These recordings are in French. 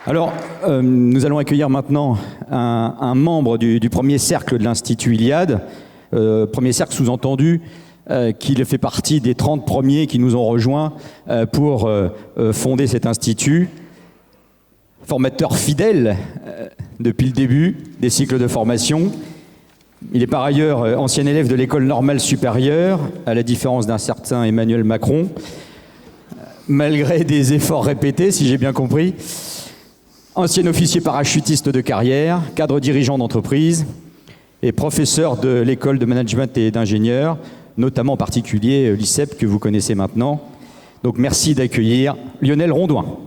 Alors, nous allons accueillir maintenant un membre du premier cercle de l'Institut Iliade. Premier cercle sous-entendu qu'il fait partie des 30 premiers qui nous ont rejoints pour fonder cet institut. Formateur fidèle depuis le début des cycles de formation. Il est par ailleurs ancien élève de l'école normale supérieure, à la différence d'un certain Emmanuel Macron, malgré des efforts répétés, si j'ai bien compris. Ancien officier parachutiste de carrière, cadre dirigeant d'entreprise et professeur de l'école de management et d'ingénieurs, notamment en particulier l'ICEP que vous connaissez maintenant. Donc merci d'accueillir Lionel Rondouin.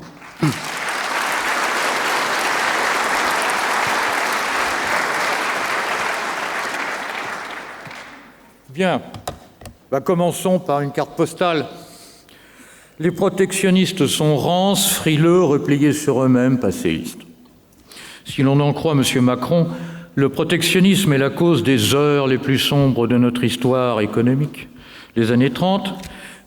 Bien, commençons par une carte postale. Les protectionnistes sont rances, frileux, repliés sur eux-mêmes, passéistes. Si l'on en croit M. Macron, le protectionnisme est la cause des heures les plus sombres de notre histoire économique. Les années 30,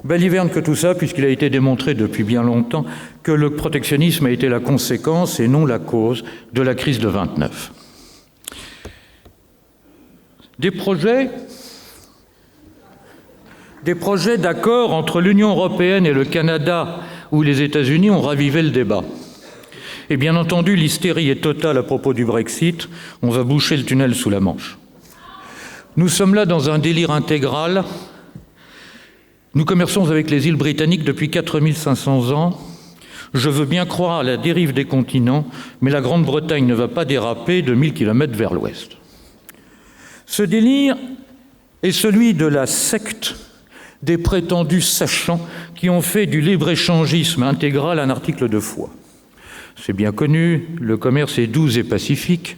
baliverne que tout ça, puisqu'il a été démontré depuis bien longtemps que le protectionnisme a été la conséquence et non la cause de la crise de 29. Des projets d'accord entre l'Union européenne et le Canada ou les États-Unis ont ravivé le débat. Et bien entendu, l'hystérie est totale à propos du Brexit. On va boucher le tunnel sous la Manche. Nous sommes là dans un délire intégral. Nous commerçons avec les îles britanniques depuis 4500 ans. Je veux bien croire à la dérive des continents, mais la Grande-Bretagne ne va pas déraper de 1000 km vers l'ouest. Ce délire est celui de la secte des prétendus sachants qui ont fait du libre-échangisme intégral un article de foi. C'est bien connu, le commerce est doux et pacifique.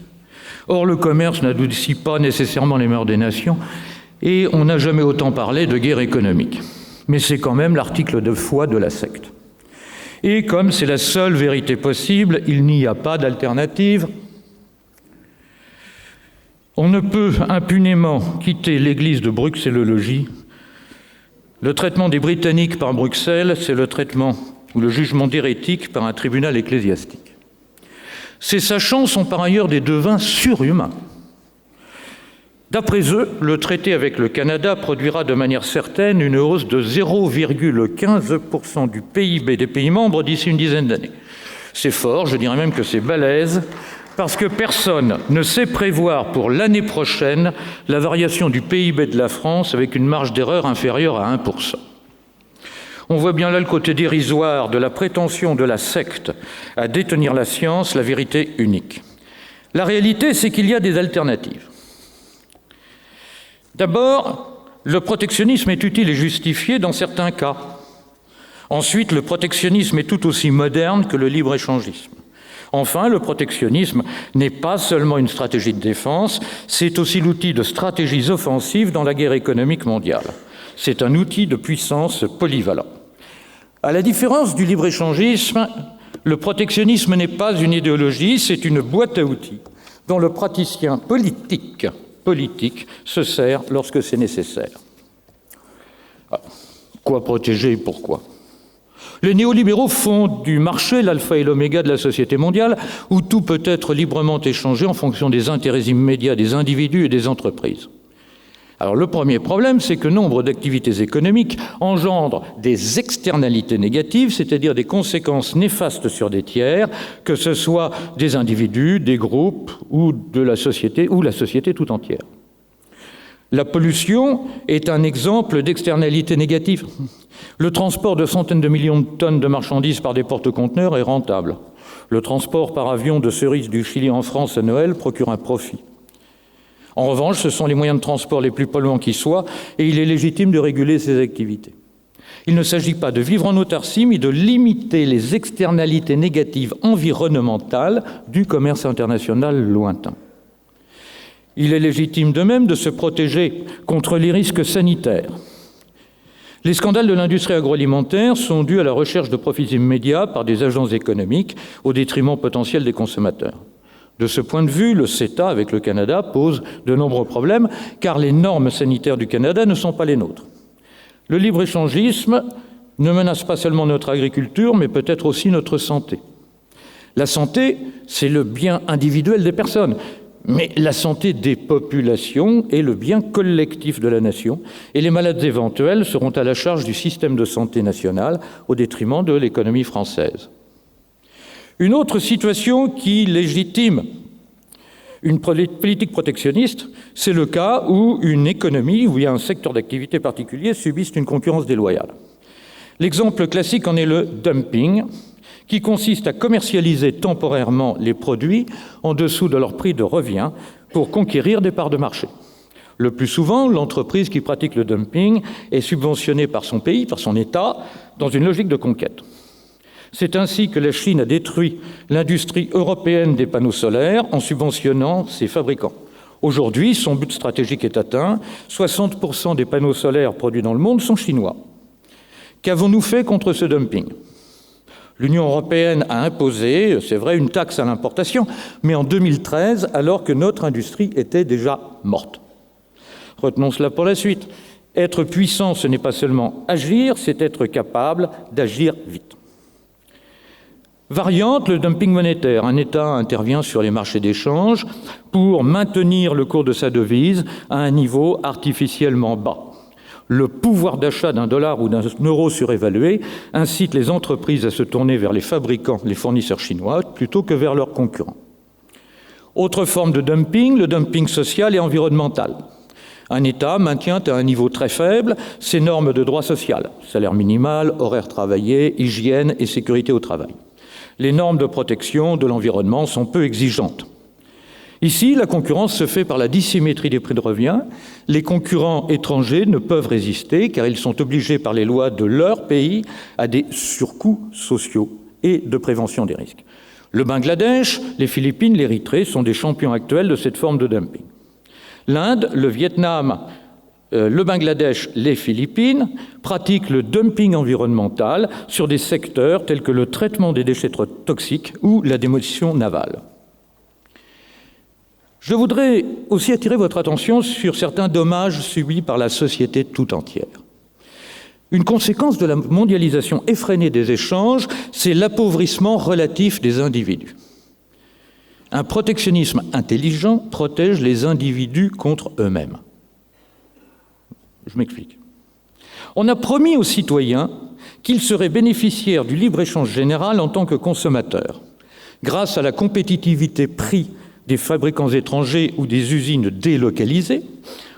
Or, le commerce n'adoucit pas nécessairement les mœurs des nations et on n'a jamais autant parlé de guerre économique. Mais c'est quand même l'article de foi de la secte. Et comme c'est la seule vérité possible, il n'y a pas d'alternative. On ne peut impunément quitter l'église de bruxellologie. Le traitement des Britanniques par Bruxelles, c'est le traitement ou le jugement d'hérétique par un tribunal ecclésiastique. Ces sachants sont par ailleurs des devins surhumains. D'après eux, le traité avec le Canada produira de manière certaine une hausse de 0,15% du PIB des pays membres d'ici une dizaine d'années. C'est fort, je dirais même que c'est balèze, parce que personne ne sait prévoir pour l'année prochaine la variation du PIB de la France avec une marge d'erreur inférieure à 1%. On voit bien là le côté dérisoire de la prétention de la secte à détenir la science, la vérité unique. La réalité, c'est qu'il y a des alternatives. D'abord, le protectionnisme est utile et justifié dans certains cas. Ensuite, le protectionnisme est tout aussi moderne que le libre-échangisme. Enfin, le protectionnisme n'est pas seulement une stratégie de défense, c'est aussi l'outil de stratégies offensives dans la guerre économique mondiale. C'est un outil de puissance polyvalent. À la différence du libre-échangisme, le protectionnisme n'est pas une idéologie, c'est une boîte à outils dont le praticien politique se sert lorsque c'est nécessaire. Quoi protéger et pourquoi ? Les néolibéraux font du marché l'alpha et l'oméga de la société mondiale, où tout peut être librement échangé en fonction des intérêts immédiats des individus et des entreprises. Alors le premier problème, c'est que nombre d'activités économiques engendrent des externalités négatives, c'est-à-dire des conséquences néfastes sur des tiers, que ce soit des individus, des groupes ou la société tout entière. La pollution est un exemple d'externalité négative. Le transport de centaines de millions de tonnes de marchandises par des porte-conteneurs est rentable. Le transport par avion de cerises du Chili en France à Noël procure un profit. En revanche, ce sont les moyens de transport les plus polluants qui soient, et il est légitime de réguler ces activités. Il ne s'agit pas de vivre en autarcie, mais de limiter les externalités négatives environnementales du commerce international lointain. Il est légitime de même de se protéger contre les risques sanitaires. Les scandales de l'industrie agroalimentaire sont dus à la recherche de profits immédiats par des agences économiques au détriment potentiel des consommateurs. De ce point de vue, le CETA avec le Canada pose de nombreux problèmes car les normes sanitaires du Canada ne sont pas les nôtres. Le libre-échangisme ne menace pas seulement notre agriculture, mais peut-être aussi notre santé. La santé, c'est le bien individuel des personnes, mais la santé des populations est le bien collectif de la nation, et les malades éventuels seront à la charge du système de santé national au détriment de l'économie française. Une autre situation qui légitime une politique protectionniste, c'est le cas où une économie, où il y a un secteur d'activité particulier, subissent une concurrence déloyale. L'exemple classique en est le dumping, qui consiste à commercialiser temporairement les produits en dessous de leur prix de revient pour conquérir des parts de marché. Le plus souvent, l'entreprise qui pratique le dumping est subventionnée par son pays, par son État, dans une logique de conquête. C'est ainsi que la Chine a détruit l'industrie européenne des panneaux solaires en subventionnant ses fabricants. Aujourd'hui, son but stratégique est atteint. 60% des panneaux solaires produits dans le monde sont chinois. Qu'avons-nous fait contre ce dumping ? L'Union européenne a imposé, c'est vrai, une taxe à l'importation, mais en 2013, alors que notre industrie était déjà morte. Retenons cela pour la suite. Être puissant, ce n'est pas seulement agir, c'est être capable d'agir vite. Variante, le dumping monétaire. Un État intervient sur les marchés d'échange pour maintenir le cours de sa devise à un niveau artificiellement bas. Le pouvoir d'achat d'un dollar ou d'un euro surévalué incite les entreprises à se tourner vers les fabricants, les fournisseurs chinois, plutôt que vers leurs concurrents. Autre forme de dumping, le dumping social et environnemental. Un État maintient à un niveau très faible ses normes de droit social, salaire minimal, horaire travaillé, hygiène et sécurité au travail. Les normes de protection de l'environnement sont peu exigeantes. Ici, la concurrence se fait par la dissymétrie des prix de revient. Les concurrents étrangers ne peuvent résister car ils sont obligés par les lois de leur pays à des surcoûts sociaux et de prévention des risques. Le Bangladesh, les Philippines, l'Érythrée sont des champions actuels de cette forme de dumping. L'Inde, le Vietnam, le Bangladesh, les Philippines pratiquent le dumping environnemental sur des secteurs tels que le traitement des déchets toxiques ou la démolition navale. Je voudrais aussi attirer votre attention sur certains dommages subis par la société tout entière. Une conséquence de la mondialisation effrénée des échanges, c'est l'appauvrissement relatif des individus. Un protectionnisme intelligent protège les individus contre eux-mêmes. Je m'explique. On a promis aux citoyens qu'ils seraient bénéficiaires du libre-échange général en tant que consommateurs. Grâce à la compétitivité prix des fabricants étrangers ou des usines délocalisées,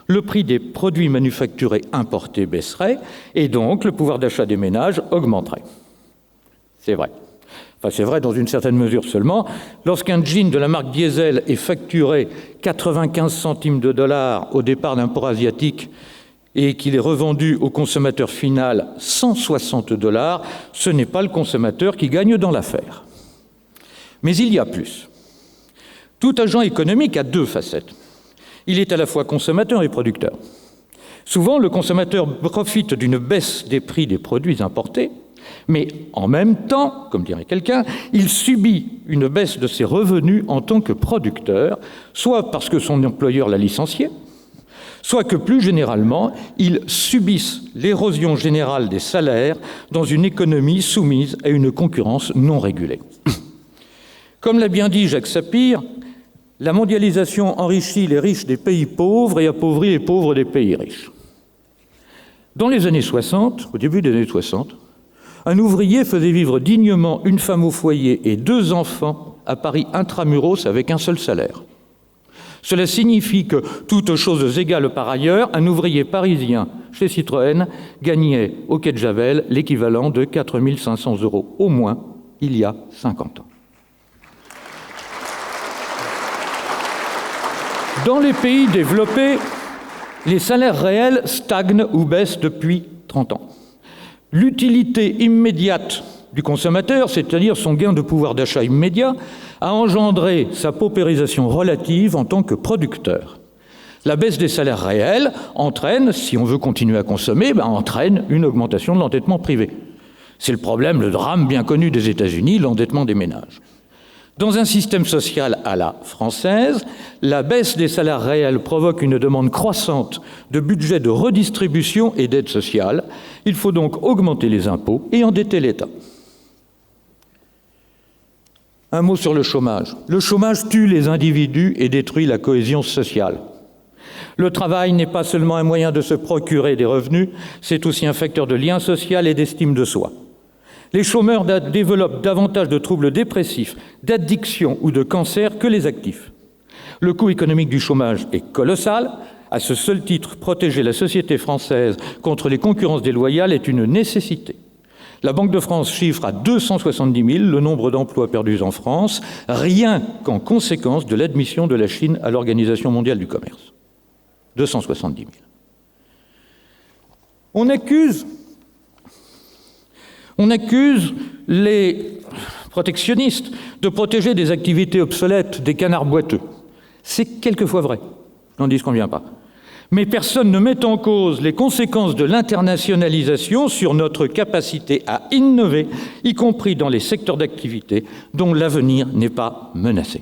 le prix des produits manufacturés importés baisserait et donc le pouvoir d'achat des ménages augmenterait. C'est vrai. Enfin, c'est vrai dans une certaine mesure seulement. Lorsqu'un jean de la marque Diesel est facturé 95 centimes de dollars au départ d'un port asiatique et qu'il est revendu au consommateur final 160 $, ce n'est pas le consommateur qui gagne dans l'affaire. Mais il y a plus. Tout agent économique a deux facettes. Il est à la fois consommateur et producteur. Souvent, le consommateur profite d'une baisse des prix des produits importés, mais en même temps, comme dirait quelqu'un, il subit une baisse de ses revenus en tant que producteur, soit parce que son employeur l'a licencié, soit que plus généralement, il subisse l'érosion générale des salaires dans une économie soumise à une concurrence non régulée. Comme l'a bien dit Jacques Sapir, la mondialisation enrichit les riches des pays pauvres et appauvrit les pauvres des pays riches. Dans les années 60, au début des années 60, un ouvrier faisait vivre dignement une femme au foyer et 2 enfants à Paris intramuros avec un seul salaire. Cela signifie que, toutes choses égales par ailleurs, un ouvrier parisien chez Citroën gagnait au quai de Javel l'équivalent de 4 500 € au moins il y a 50 ans. Dans les pays développés, les salaires réels stagnent ou baissent depuis 30 ans. L'utilité immédiate du consommateur, c'est-à-dire son gain de pouvoir d'achat immédiat, a engendré sa paupérisation relative en tant que producteur. La baisse des salaires réels entraîne, si on veut continuer à consommer, entraîne une augmentation de l'endettement privé. C'est le problème, le drame bien connu des États-Unis, l'endettement des ménages. Dans un système social à la française, la baisse des salaires réels provoque une demande croissante de budgets de redistribution et d'aide sociale. Il faut donc augmenter les impôts et endetter l'État. Un mot sur le chômage. Le chômage tue les individus et détruit la cohésion sociale. Le travail n'est pas seulement un moyen de se procurer des revenus, c'est aussi un facteur de lien social et d'estime de soi. Les chômeurs développent davantage de troubles dépressifs, d'addiction ou de cancer que les actifs. Le coût économique du chômage est colossal. À ce seul titre, protéger la société française contre les concurrences déloyales est une nécessité. La Banque de France chiffre à 270 000 le nombre d'emplois perdus en France, rien qu'en conséquence de l'admission de la Chine à l'Organisation mondiale du commerce. 270 000. On accuse les protectionnistes de protéger des activités obsolètes, des canards boiteux. C'est quelquefois vrai, n'en disconvient pas. Mais personne ne met en cause les conséquences de l'internationalisation sur notre capacité à innover, y compris dans les secteurs d'activité dont l'avenir n'est pas menacé.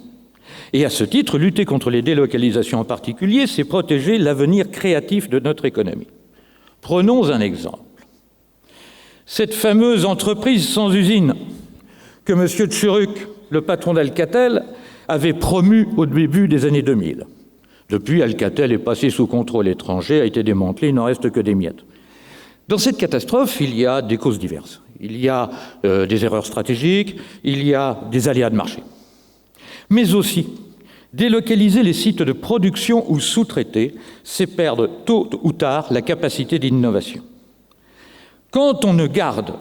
Et à ce titre, lutter contre les délocalisations en particulier, c'est protéger l'avenir créatif de notre économie. Prenons un exemple. Cette fameuse entreprise sans usine que M. Tchuruk, le patron d'Alcatel, avait promue au début des années 2000. Depuis, Alcatel est passé sous contrôle étranger, a été démantelé, il n'en reste que des miettes. Dans cette catastrophe, il y a des causes diverses. Il y a des erreurs stratégiques, il y a des aléas de marché. Mais aussi, délocaliser les sites de production ou sous-traiter, c'est perdre tôt ou tard la capacité d'innovation. Quand on ne garde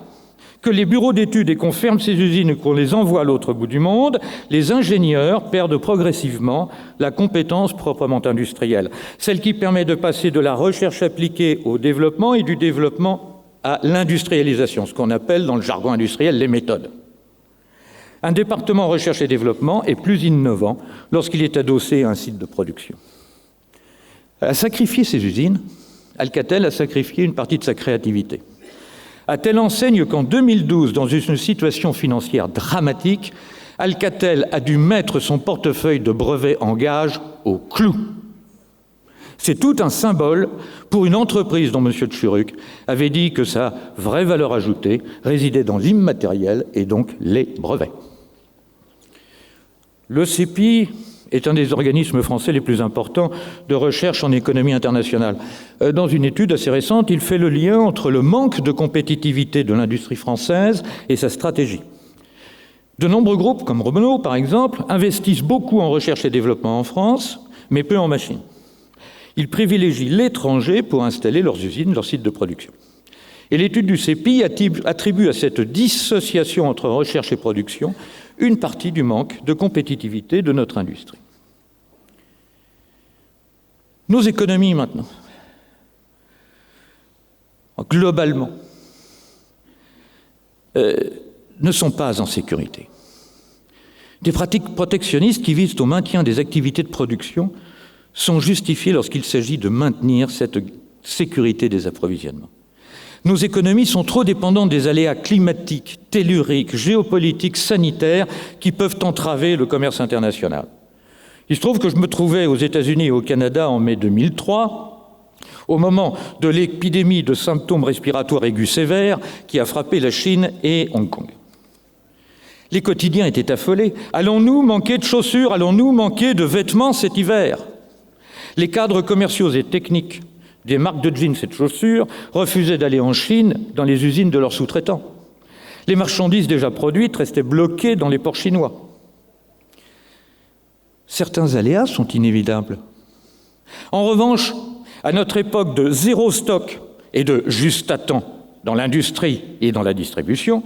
que les bureaux d'études et qu'on ferme ces usines et qu'on les envoie à l'autre bout du monde, les ingénieurs perdent progressivement la compétence proprement industrielle, celle qui permet de passer de la recherche appliquée au développement et du développement à l'industrialisation, ce qu'on appelle dans le jargon industriel les méthodes. Un département recherche et développement est plus innovant lorsqu'il est adossé à un site de production. À sacrifier ces usines, Alcatel a sacrifié une partie de sa créativité. À telle enseigne qu'en 2012, dans une situation financière dramatique, Alcatel a dû mettre son portefeuille de brevets en gage au clou. C'est tout un symbole pour une entreprise dont M. Tchuruk avait dit que sa vraie valeur ajoutée résidait dans l'immatériel et donc les brevets. Le CEPI est un des organismes français les plus importants de recherche en économie internationale. Dans une étude assez récente, il fait le lien entre le manque de compétitivité de l'industrie française et sa stratégie. De nombreux groupes, comme Renault par exemple, investissent beaucoup en recherche et développement en France, mais peu en machines. Ils privilégient l'étranger pour installer leurs usines, leurs sites de production. Et l'étude du CEPI attribue à cette dissociation entre recherche et production une partie du manque de compétitivité de notre industrie. Nos économies maintenant, globalement, ne sont pas en sécurité. Des pratiques protectionnistes qui visent au maintien des activités de production sont justifiées lorsqu'il s'agit de maintenir cette sécurité des approvisionnements. Nos économies sont trop dépendantes des aléas climatiques, telluriques, géopolitiques, sanitaires qui peuvent entraver le commerce international. Il se trouve que je me trouvais aux États-Unis et au Canada en mai 2003, au moment de l'épidémie de symptômes respiratoires aigus sévères qui a frappé la Chine et Hong Kong. Les quotidiens étaient affolés. Allons-nous manquer de chaussures? Allons-nous manquer de vêtements cet hiver? Les cadres commerciaux et techniques des marques de jeans et de chaussures refusaient d'aller en Chine dans les usines de leurs sous-traitants. Les marchandises déjà produites restaient bloquées dans les ports chinois. Certains aléas sont inévitables. En revanche, à notre époque de zéro stock et de juste à temps dans l'industrie et dans la distribution,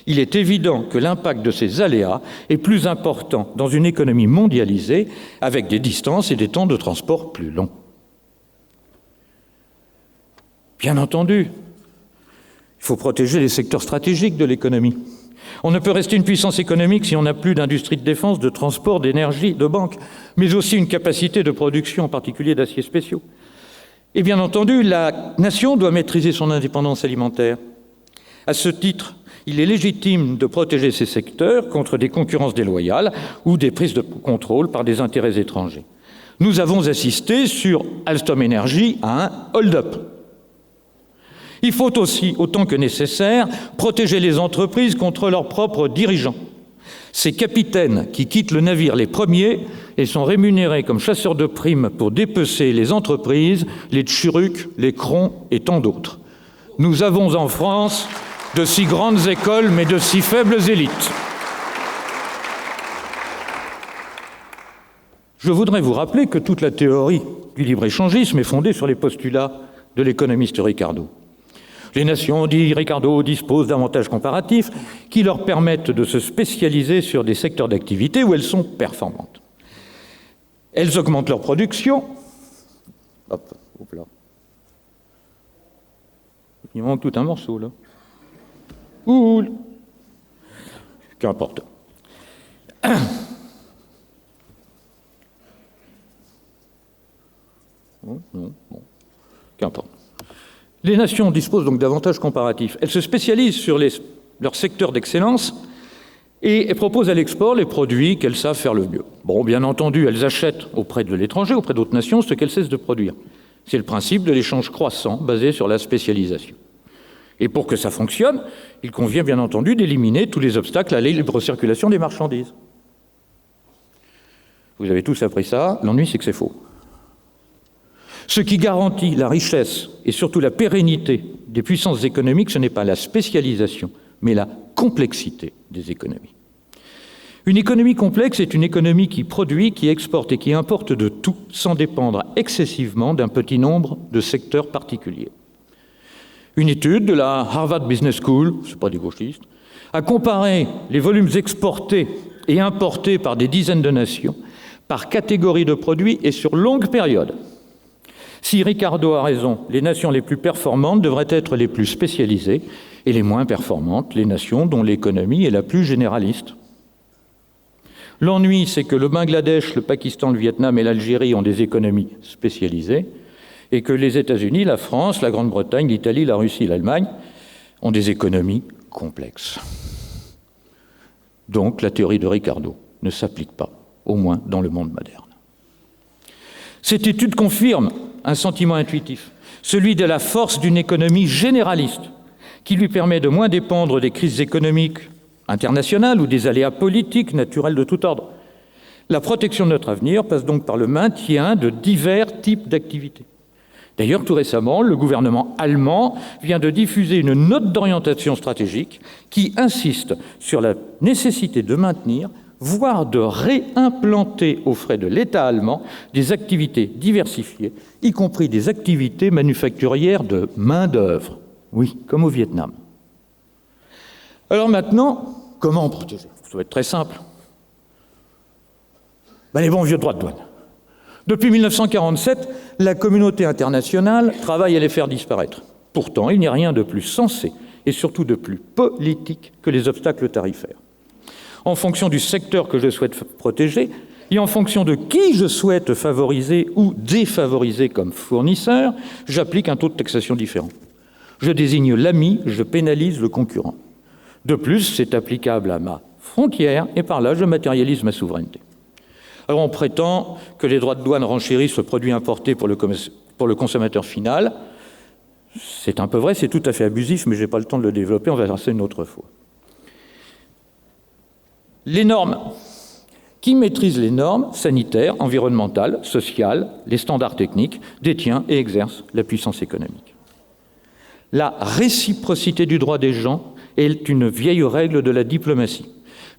il est évident que l'impact de ces aléas est plus important dans une économie mondialisée avec des distances et des temps de transport plus longs. Bien entendu, il faut protéger les secteurs stratégiques de l'économie. On ne peut rester une puissance économique si on n'a plus d'industrie de défense, de transport, d'énergie, de banque, mais aussi une capacité de production, en particulier d'aciers spéciaux. Et bien entendu, la nation doit maîtriser son indépendance alimentaire. À ce titre, il est légitime de protéger ces secteurs contre des concurrences déloyales ou des prises de contrôle par des intérêts étrangers. Nous avons assisté sur Alstom Energy à un hold-up. Il faut aussi, autant que nécessaire, protéger les entreprises contre leurs propres dirigeants. Ces capitaines qui quittent le navire les premiers et sont rémunérés comme chasseurs de primes pour dépecer les entreprises, les tchuruks, les crons et tant d'autres. Nous avons en France de si grandes écoles, mais de si faibles élites. Je voudrais vous rappeler que toute la théorie du libre-échangisme est fondée sur les postulats de l'économiste Ricardo. Les nations, dit Ricardo, disposent d'avantages comparatifs qui leur permettent de se spécialiser sur des secteurs d'activité où elles sont performantes. Elles augmentent leur production. Hop là. Il manque tout un morceau, là. Ouh. Qu'importe. Non. Qu'importe. Les nations disposent donc d'avantages comparatifs. Elles se spécialisent sur leur secteur d'excellence et proposent à l'export les produits qu'elles savent faire le mieux. Bon, bien entendu, elles achètent auprès de l'étranger, auprès d'autres nations, ce qu'elles cessent de produire. C'est le principe de l'échange croissant basé sur la spécialisation. Et pour que ça fonctionne, il convient bien entendu d'éliminer tous les obstacles à la libre circulation des marchandises. Vous avez tous appris ça, l'ennui c'est que c'est faux. Ce qui garantit la richesse et surtout la pérennité des puissances économiques, ce n'est pas la spécialisation, mais la complexité des économies. Une économie complexe est une économie qui produit, qui exporte et qui importe de tout, sans dépendre excessivement d'un petit nombre de secteurs particuliers. Une étude de la Harvard Business School, ce n'est pas des gauchistes, a comparé les volumes exportés et importés par des dizaines de nations par catégorie de produits et sur longue période. Si Ricardo a raison, les nations les plus performantes devraient être les plus spécialisées et les moins performantes, les nations dont l'économie est la plus généraliste. L'ennui, c'est que le Bangladesh, le Pakistan, le Vietnam et l'Algérie ont des économies spécialisées et que les États-Unis, la France, la Grande-Bretagne, l'Italie, la Russie, l'Allemagne ont des économies complexes. Donc la théorie de Ricardo ne s'applique pas, au moins dans le monde moderne. Cette étude confirme un sentiment intuitif, celui de la force d'une économie généraliste qui lui permet de moins dépendre des crises économiques internationales ou des aléas politiques naturels de tout ordre. La protection de notre avenir passe donc par le maintien de divers types d'activités. D'ailleurs, tout récemment, le gouvernement allemand vient de diffuser une note d'orientation stratégique qui insiste sur la nécessité de maintenir, voire de réimplanter aux frais de l'État allemand des activités diversifiées, y compris des activités manufacturières de main-d'œuvre. Oui, comme au Vietnam. Alors maintenant, comment protéger ? Ça va être très simple. Les bons vieux droits de douane. Depuis 1947, la communauté internationale travaille à les faire disparaître. Pourtant, il n'y a rien de plus sensé et surtout de plus politique que les obstacles tarifaires. En fonction du secteur que je souhaite protéger et en fonction de qui je souhaite favoriser ou défavoriser comme fournisseur, j'applique un taux de taxation différent. Je désigne l'ami, je pénalise le concurrent. De plus, c'est applicable à ma frontière et par là, je matérialise ma souveraineté. Alors on prétend que les droits de douane renchérissent le produit importé pour le consommateur final. C'est un peu vrai, c'est tout à fait abusif, mais je n'ai pas le temps de le développer, on va faire ça une autre fois. Les normes. Qui maîtrise les normes sanitaires, environnementales, sociales, les standards techniques, détient et exerce la puissance économique. La réciprocité du droit des gens est une vieille règle de la diplomatie.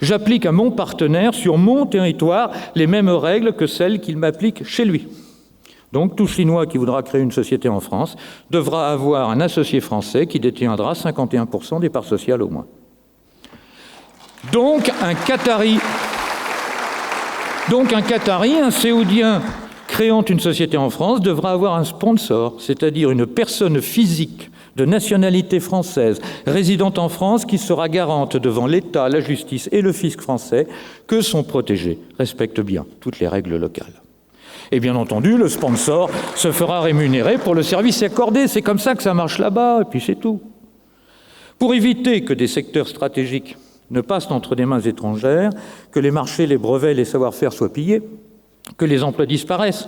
J'applique à mon partenaire sur mon territoire les mêmes règles que celles qu'il m'applique chez lui. Donc tout Chinois qui voudra créer une société en France devra avoir un associé français qui détiendra 51% des parts sociales au moins. Donc un Qatari, un Saoudien créant une société en France devra avoir un sponsor, c'est-à-dire une personne physique de nationalité française résidant en France qui sera garante devant l'État, la justice et le fisc français que son protégé respecte bien toutes les règles locales. Et bien entendu, le sponsor se fera rémunérer pour le service accordé. C'est comme ça que ça marche là-bas, et puis c'est tout. Pour éviter que des secteurs stratégiques ne passent entre des mains étrangères, que les marchés, les brevets, les savoir-faire soient pillés, que les emplois disparaissent,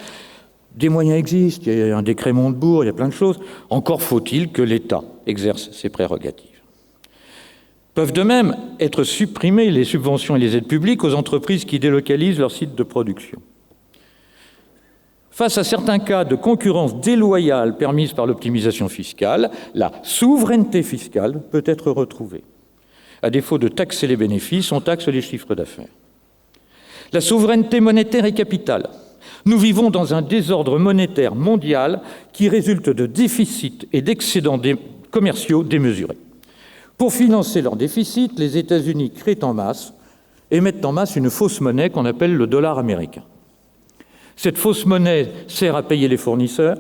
des moyens existent, il y a un décret Montebourg, il y a plein de choses. Encore faut-il que l'État exerce ses prérogatives. Peuvent de même être supprimées les subventions et les aides publiques aux entreprises qui délocalisent leurs sites de production. Face à certains cas de concurrence déloyale permise par l'optimisation fiscale, la souveraineté fiscale peut être retrouvée. À défaut de taxer les bénéfices, on taxe les chiffres d'affaires. La souveraineté monétaire et capitale. Nous vivons dans un désordre monétaire mondial qui résulte de déficits et d'excédents commerciaux démesurés. Pour financer leur déficit, les États-Unis créent en masse et mettent en masse une fausse monnaie qu'on appelle le dollar américain. Cette fausse monnaie sert à payer les fournisseurs,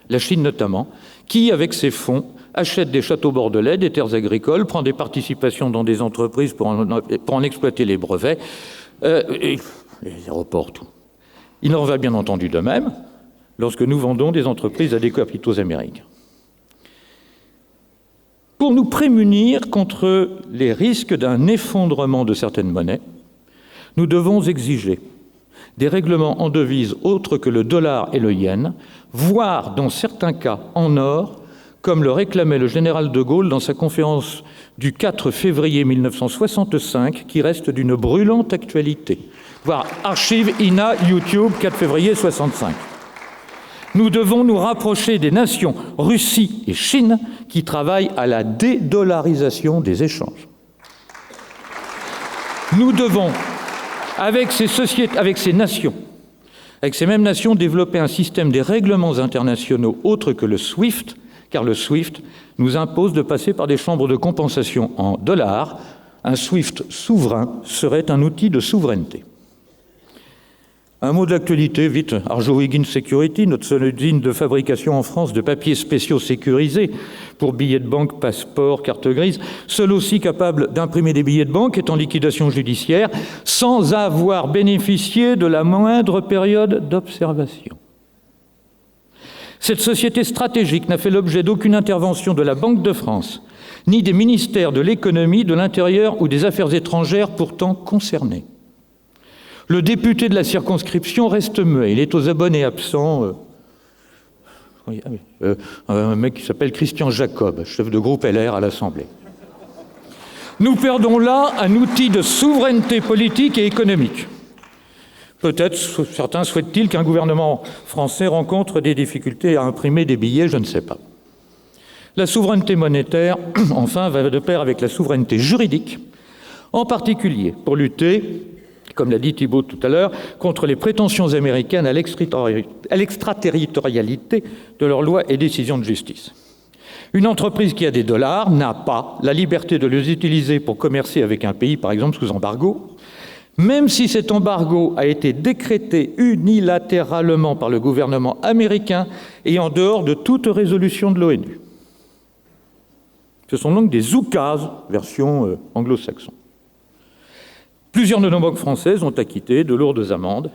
la Chine notamment, qui, avec ses fonds, achète des châteaux bordelais, des terres agricoles, prend des participations dans des entreprises pour en exploiter les brevets, et les aéroports, tout. Il en va bien entendu de même lorsque nous vendons des entreprises à des capitaux américains. Pour nous prémunir contre les risques d'un effondrement de certaines monnaies, nous devons exiger des règlements en devises autres que le dollar et le yen, voire dans certains cas en or, comme le réclamait le général de Gaulle dans sa conférence du 4 février 1965, qui reste d'une brûlante actualité. Voir archive INA YouTube 4 février 65. Nous devons nous rapprocher des nations Russie et Chine qui travaillent à la dédollarisation des échanges. Nous devons, avec ces mêmes nations, développer un système des règlements internationaux autres que le SWIFT, car le SWIFT nous impose de passer par des chambres de compensation en dollars. Un SWIFT souverain serait un outil de souveraineté. Un mot de l'actualité, vite. Arjo Higgins Security, notre seule usine de fabrication en France de papiers spéciaux sécurisés pour billets de banque, passeports, cartes grises, seul aussi capable d'imprimer des billets de banque, est en liquidation judiciaire, sans avoir bénéficié de la moindre période d'observation. Cette société stratégique n'a fait l'objet d'aucune intervention de la Banque de France, ni des ministères de l'économie, de l'Intérieur ou des Affaires étrangères pourtant concernés. Le député de la circonscription reste muet. Il est aux abonnés absents. Un mec qui s'appelle Christian Jacob, chef de groupe LR à l'Assemblée. Nous perdons là un outil de souveraineté politique et économique. Peut-être certains souhaitent-ils qu'un gouvernement français rencontre des difficultés à imprimer des billets, je ne sais pas. La souveraineté monétaire, enfin, va de pair avec la souveraineté juridique, en particulier pour lutter, comme l'a dit Thibault tout à l'heure, contre les prétentions américaines à l'extraterritorialité de leurs lois et décisions de justice. Une entreprise qui a des dollars n'a pas la liberté de les utiliser pour commercer avec un pays, par exemple, sous embargo, même si cet embargo a été décrété unilatéralement par le gouvernement américain et en dehors de toute résolution de l'ONU. Ce sont donc des oukases, version anglo-saxon. Plusieurs de nos banques françaises ont acquitté de lourdes amendes,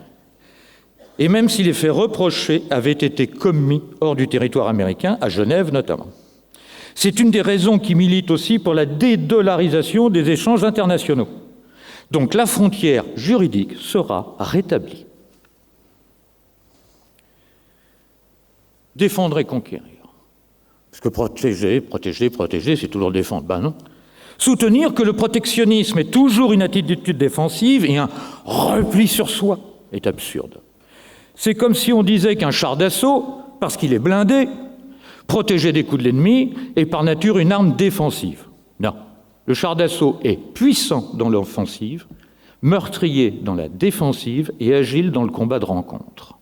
et même si les faits reprochés avaient été commis hors du territoire américain, à Genève notamment. C'est une des raisons qui militent aussi pour la dédollarisation des échanges internationaux. Donc la frontière juridique sera rétablie. Défendre et conquérir. Parce que protéger, c'est toujours défendre. Ben non. Soutenir que le protectionnisme est toujours une attitude défensive et un repli sur soi est absurde. C'est comme si on disait qu'un char d'assaut, parce qu'il est blindé, protégeait des coups de l'ennemi est par nature une arme défensive. Non. Le char d'assaut est puissant dans l'offensive, meurtrier dans la défensive et agile dans le combat de rencontre.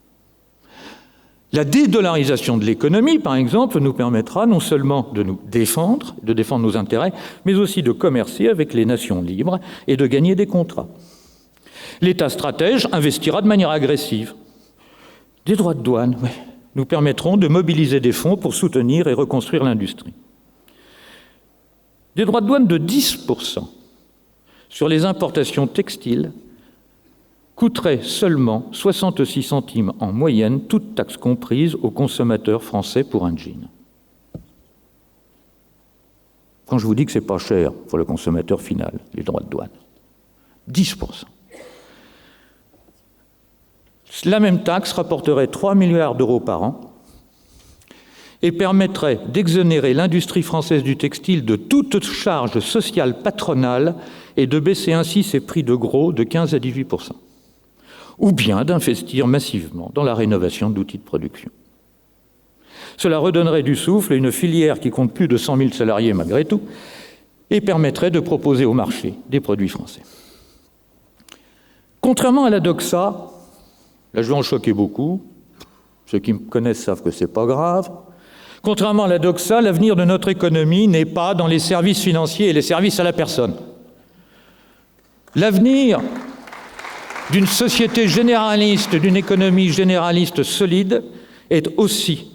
La dédollarisation de l'économie, par exemple, nous permettra non seulement de nous défendre, de défendre nos intérêts, mais aussi de commercer avec les nations libres et de gagner des contrats. L'État stratège investira de manière agressive. Des droits de douane, oui, nous permettront de mobiliser des fonds pour soutenir et reconstruire l'industrie. Des droits de douane de 10% sur les importations textiles coûterait seulement 66 centimes en moyenne, toutes taxes comprises, aux consommateurs français pour un jean. Quand je vous dis que c'est pas cher pour le consommateur final, les droits de douane, 10%. La même taxe rapporterait 3 milliards d'euros par an et permettrait d'exonérer l'industrie française du textile de toute charge sociale patronale et de baisser ainsi ses prix de gros de 15 à 18%. Ou bien d'investir massivement dans la rénovation d'outils de production. Cela redonnerait du souffle à une filière qui compte plus de 100 000 salariés malgré tout et permettrait de proposer au marché des produits français. Contrairement à la doxa, là je vais en choquer beaucoup, ceux qui me connaissent savent que c'est pas grave, contrairement à la doxa, l'avenir de notre économie n'est pas dans les services financiers et les services à la personne. L'avenir d'une société généraliste, d'une économie généraliste solide, est aussi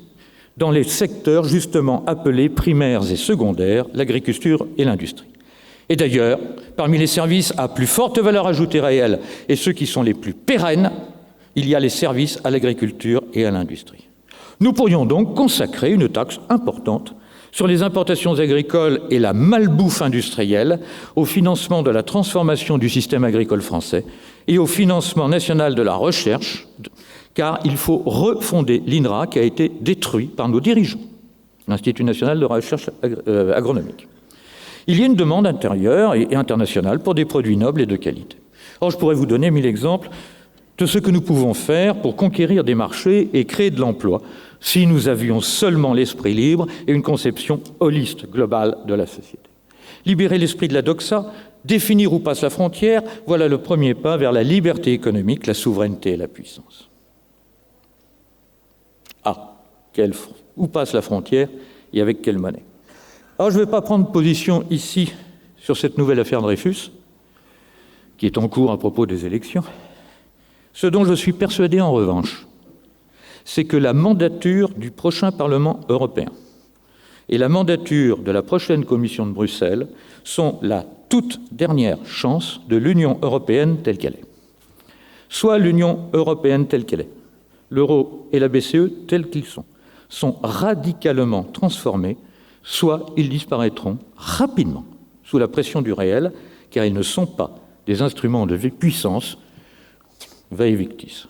dans les secteurs justement appelés primaires et secondaires, l'agriculture et l'industrie. Et d'ailleurs, parmi les services à plus forte valeur ajoutée réelle et ceux qui sont les plus pérennes, il y a les services à l'agriculture et à l'industrie. Nous pourrions donc consacrer une taxe importante sur les importations agricoles et la malbouffe industrielle au financement de la transformation du système agricole français et au financement national de la recherche, car il faut refonder l'INRA qui a été détruit par nos dirigeants, l'Institut national de recherche agronomique. Il y a une demande intérieure et internationale pour des produits nobles et de qualité. Or, je pourrais vous donner 1000 exemples de ce que nous pouvons faire pour conquérir des marchés et créer de l'emploi si nous avions seulement l'esprit libre et une conception holiste, globale de la société. Libérer l'esprit de la doxa, définir où passe la frontière, voilà le premier pas vers la liberté économique, la souveraineté et la puissance. Où passe la frontière et avec quelle monnaie? Alors, je ne vais pas prendre position ici sur cette nouvelle affaire Dreyfus, qui est en cours à propos des élections. Ce dont je suis persuadé, en revanche, c'est que la mandature du prochain Parlement européen et la mandature de la prochaine Commission de Bruxelles sont la toute dernière chance de l'Union européenne telle qu'elle est. Soit l'Union européenne telle qu'elle est, l'euro et la BCE tels qu'ils sont radicalement transformés, soit ils disparaîtront rapidement sous la pression du réel, car ils ne sont pas des instruments de puissance vae victis.